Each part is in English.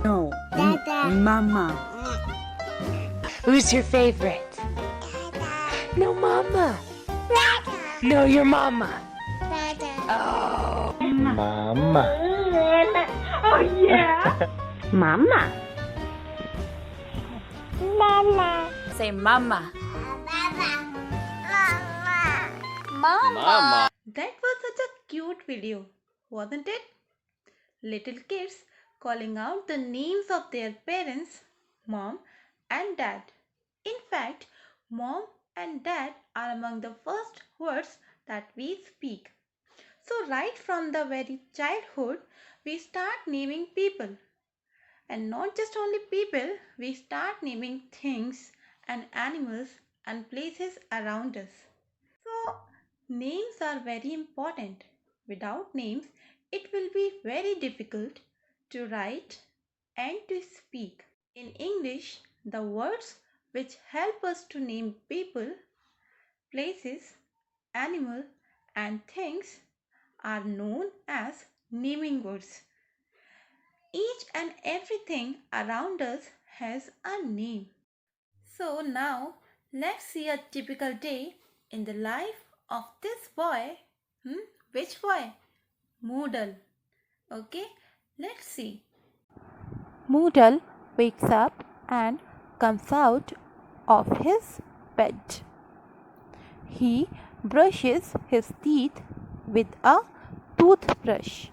No. Dada. Mama. Who's your favorite? No, Mama. No, your Mama. Oh. Mama. Oh yeah. Mama. Mama. Say Mama. Mama. That was such a cute video, wasn't it? Little kids calling out the names of their parents, mom and dad. In fact, mom and dad are among the first words that we speak. So, right from the very childhood, we start naming people. And not just only people, we start naming things and animals and places around us. So, names are very important. Without names, it will be very difficult to write and to speak. In English, the words which help us to name people, places, animal, and things are known as naming words. Each and everything around us has a name. So now let's see a typical day in the life of this boy. Which boy? Moodle. Okay, let's see. Moodle wakes up and comes out of his bed. He brushes his teeth with a toothbrush.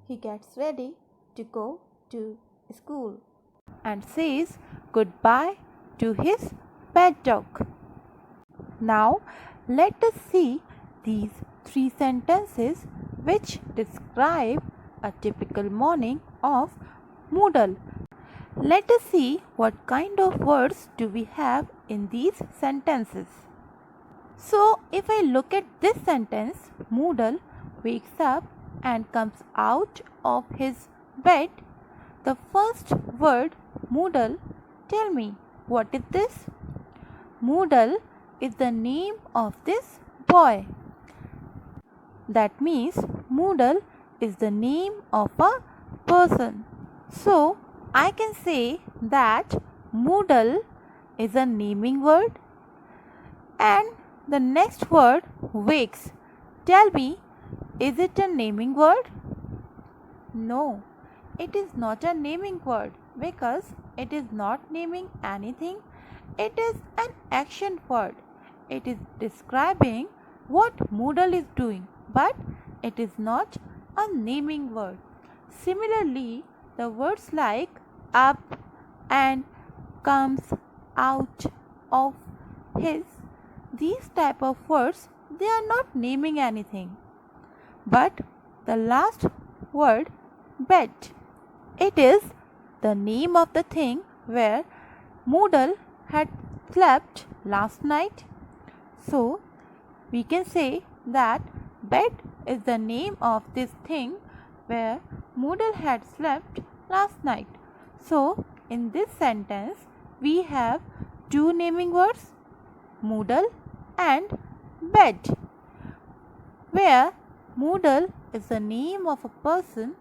He gets ready to go to school and says goodbye to his pet dog. Now, let us see these three sentences which describe a typical morning of Moodle. Let us see what kind of words do we have in these sentences. So, if I look at this sentence, Moodle wakes up and comes out of his bed. The first word, Moodle, tell me, what is this? Moodle is the name of this boy. That means Moodle is the name of a person. So, I can say that Moodle is a naming word. And the next word, wakes. Tell me, is it a naming word? No, it is not a naming word because it is not naming anything. It is an action word. It is describing what Moodle is doing, but it is not a naming word. Similarly, the words like up and comes out of his, these type of words, they are not naming anything. But the last word, bed, it is the name of the thing where Moodle had slept last night. So, we can say that bed is the name of this thing where Moodle had slept last night. So, in this sentence, we have two naming words, Moodle and bed, where Moodle is the name of a person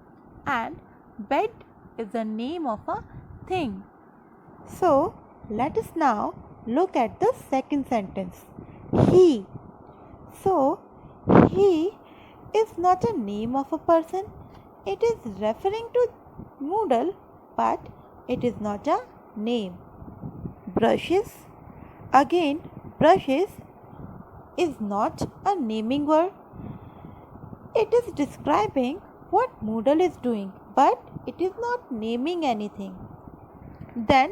and bed is the name of a thing. So, let us now look at the second sentence. He. So, he is not a name of a person. It is referring to Moodle, but it is not a name. Brushes. Again, brushes is not a naming word. It is describing what Moodle is doing, but it is not naming anything. Then,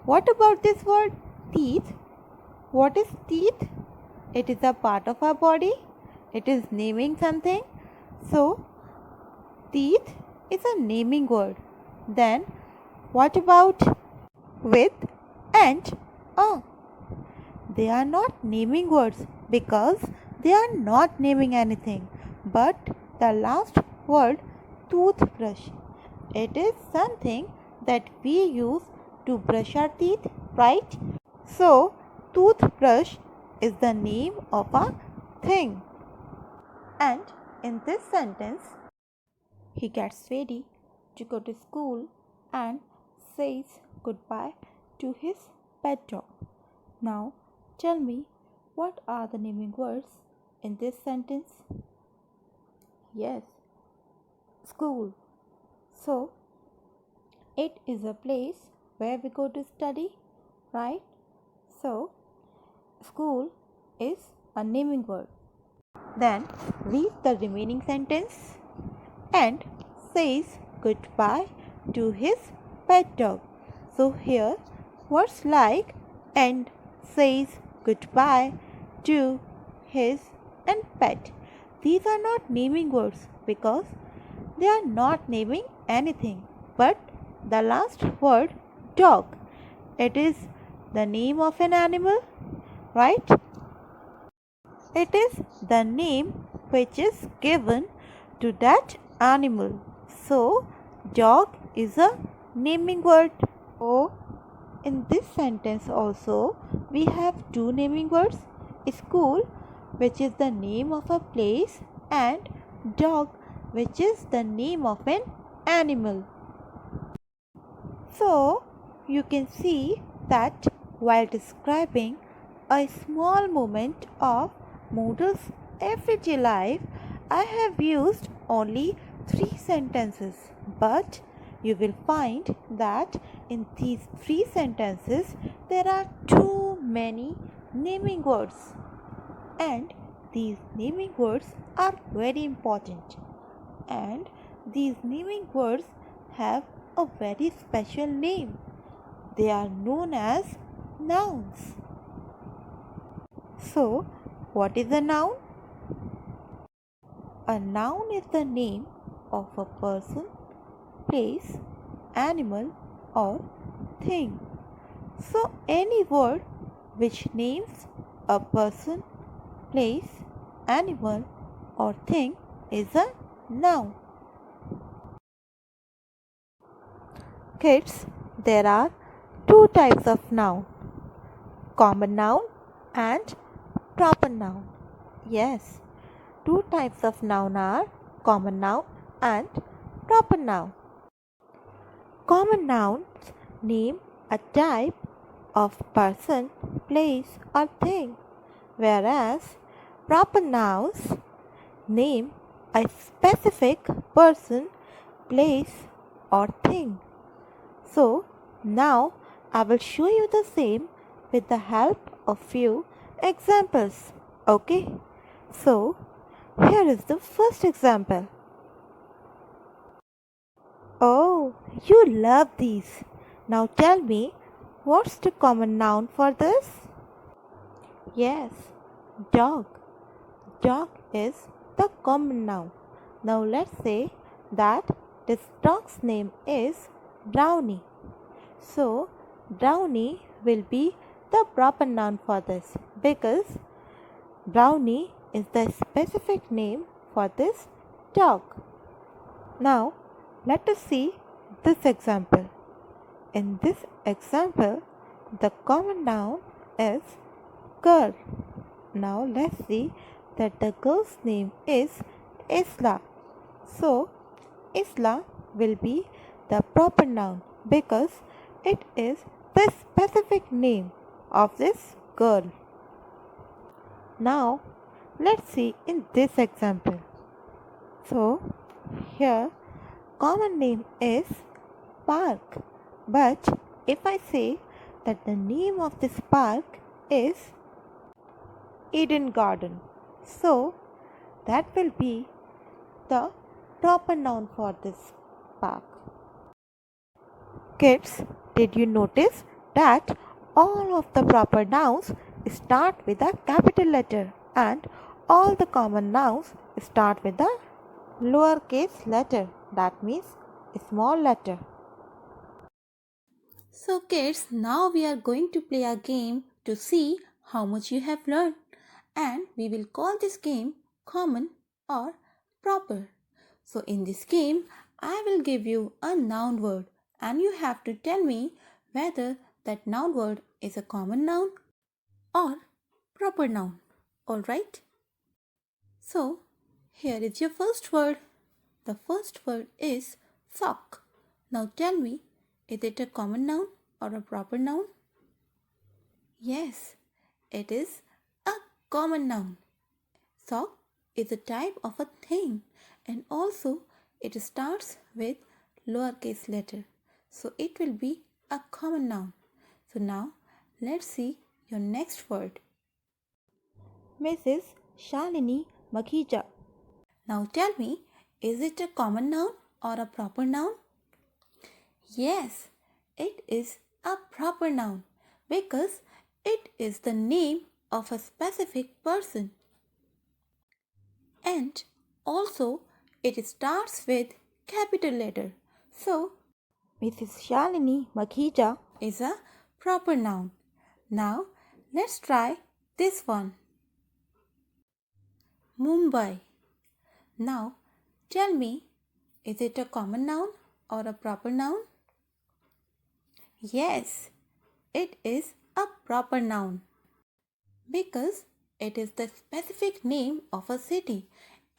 what about this word teeth? What is teeth? It is a part of our body. It is naming something. So, teeth is a naming word. Then, what about with and a? They are not naming words because they are not naming anything. But the last word, toothbrush, it is something that we use to brush our teeth, right? So, toothbrush is the name of a thing. And in this sentence, he gets ready to go to school and says goodbye to his pet dog. Now tell me, what are the naming words in this sentence? Yes, school. So, it is a place where we go to study, right? So, school is a naming word. Then read the remaining sentence and says goodbye to his pet dog. So here words like and says goodbye to his and pet. These are not naming words because they are not naming anything. But the last word dog, it is the name of an animal, right? It is the name which is given to that animal. So, dog is a naming word. So, in this sentence also, we have two naming words: school, which is the name of a place, and dog, which is the name of an animal. So, you can see that while describing a small moment of Moodle's everyday life, I have used only 3 sentences, but you will find that in these 3 sentences there are too many naming words, and these naming words are very important, and these naming words have a very special name. They are known as nouns. So, what is a noun? A noun is the name of a person, place, animal, or thing. So, any word which names a person, place, animal, or thing is a noun. Kids, there are two types of noun: common noun and proper noun. Yes, two types of noun are common noun and proper noun. Common nouns name a type of person, place, or thing, whereas proper nouns name a specific person, place, or thing. So, now I will show you the same with the help of few examples. Okay? So, here is the first example. Oh, you love these. Now tell me, what's the common noun for this? Yes, dog. Dog is the common noun. Now let's say that this dog's name is Brownie. So, Brownie will be the proper noun for this because Brownie is the specific name for this dog. Now, let us see this example. In this example, the common noun is girl. Now, let's see that the girl's name is Isla. So, Isla will be the proper noun because it is the specific name of this girl. Now, let's see in this example. So, here common name is park, but if I say that the name of this park is Eden Garden, so that will be the proper noun for this park. Kids, did you notice that all of the proper nouns start with a capital letter and all the common nouns start with a lowercase letter, that means a small letter. So kids, now we are going to play a game to see how much you have learned, and we will call this game common or proper. So in this game, I will give you a noun word and you have to tell me whether that noun word is a common noun or proper noun. Alright? So, here is your first word. The first word is sock. Now tell me, Is it a common noun or a proper noun? Yes, it is a common noun. Sock is a type of a thing and also it starts with lowercase letter. So it will be a common noun. So now let's see your next word. Mrs. Shalini Makhija. Now tell me, is it a common noun or a proper noun? Yes, it is a proper noun because it is the name of a specific person. And also it starts with capital letter. So Mrs. Shalini Makhija is a proper noun. Now let's try this one. Mumbai. Now tell me, is it a common noun or a proper noun? Yes, it is a proper noun because it is the specific name of a city,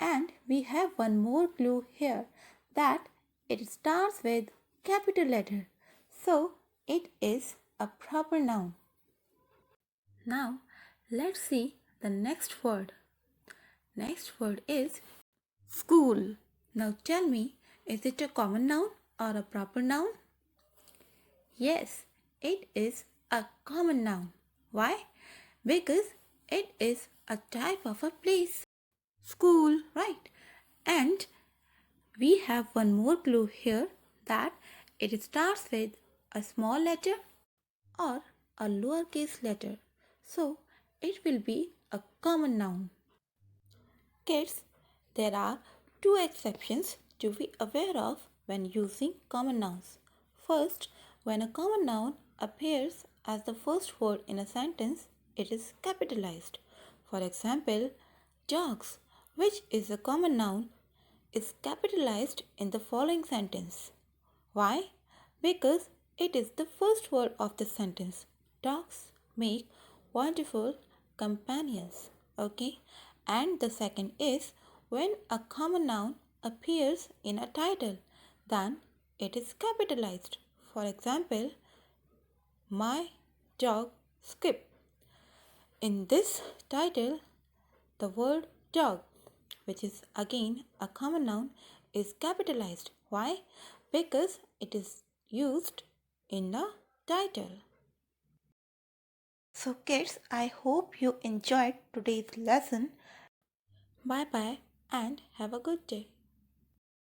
and we have one more clue here that it starts with capital letter. So it is a proper noun. Now let's see the next word. Next word is school. Now tell me, is it a common noun or a proper noun? Yes, it is a common noun. Why? Because it is a type of a place. School, right? And we have one more clue here that it starts with a small letter or a lowercase letter. So it will be a common noun. Kids, there are two exceptions to be aware of when using common nouns. First, when a common noun appears as the first word in a sentence, it is capitalized. For example, dogs, which is a common noun, is capitalized in the following sentence. Why? Because it is the first word of the sentence. Dogs make wonderful companions. Okay? And the second is when a common noun appears in a title, then it is capitalized. For example, my dog Skip. In this title, the word dog, which is again a common noun, is capitalized. Why? Because it is used in the title. So kids, I hope you enjoyed today's lesson. Bye bye and have a good day.